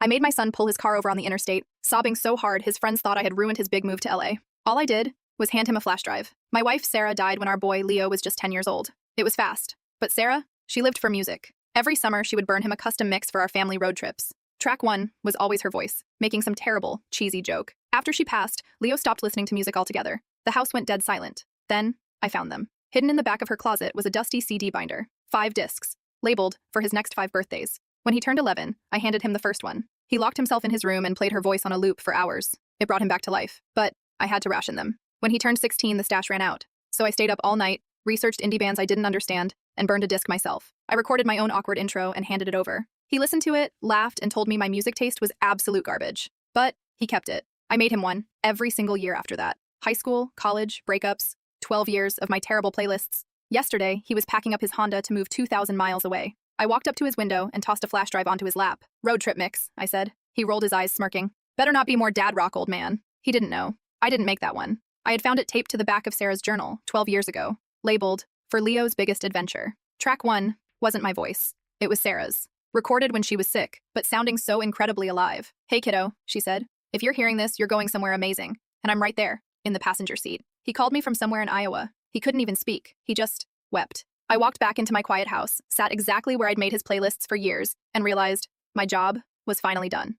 I made my son pull his car over on the interstate, sobbing so hard his friends thought I had ruined his big move to LA. All I did was hand him a flash drive. My wife, Sarah, died when our boy, Leo, was just 10 years old. It was fast. But Sarah, she lived for music. Every summer, she would burn him a custom mix for our family road trips. Track 1 was always her voice, making some terrible, cheesy joke. After she passed, Leo stopped listening to music altogether. The house went dead silent. Then, I found them. Hidden in the back of her closet was a dusty CD binder. 5 discs, labeled for his next 5 birthdays. When he turned 11, I handed him the first one. He locked himself in his room and played her voice on a loop for hours. It brought him back to life. But I had to ration them. When he turned 16, the stash ran out. So I stayed up all night, researched indie bands I didn't understand, and burned a disc myself. I recorded my own awkward intro and handed it over. He listened to it, laughed, and told me my music taste was absolute garbage. But he kept it. I made him one every single year after that. High school, college, breakups, 12 years of my terrible playlists. Yesterday, he was packing up his Honda to move 2,000 miles away. I walked up to his window and tossed a flash drive onto his lap. Road trip mix, I said. He rolled his eyes, smirking. Better not be more dad rock, old man. He didn't know. I didn't make that one. I had found it taped to the back of Sarah's journal 12 years ago, labeled, For Leo's Biggest Adventure. Track 1 wasn't my voice. It was Sarah's. Recorded when she was sick, but sounding so incredibly alive. Hey kiddo, she said. If you're hearing this, you're going somewhere amazing. And I'm right there, in the passenger seat. He called me from somewhere in Iowa. He couldn't even speak. He just wept. I walked back into my quiet house, sat exactly where I'd made his playlists for years, and realized my job was finally done.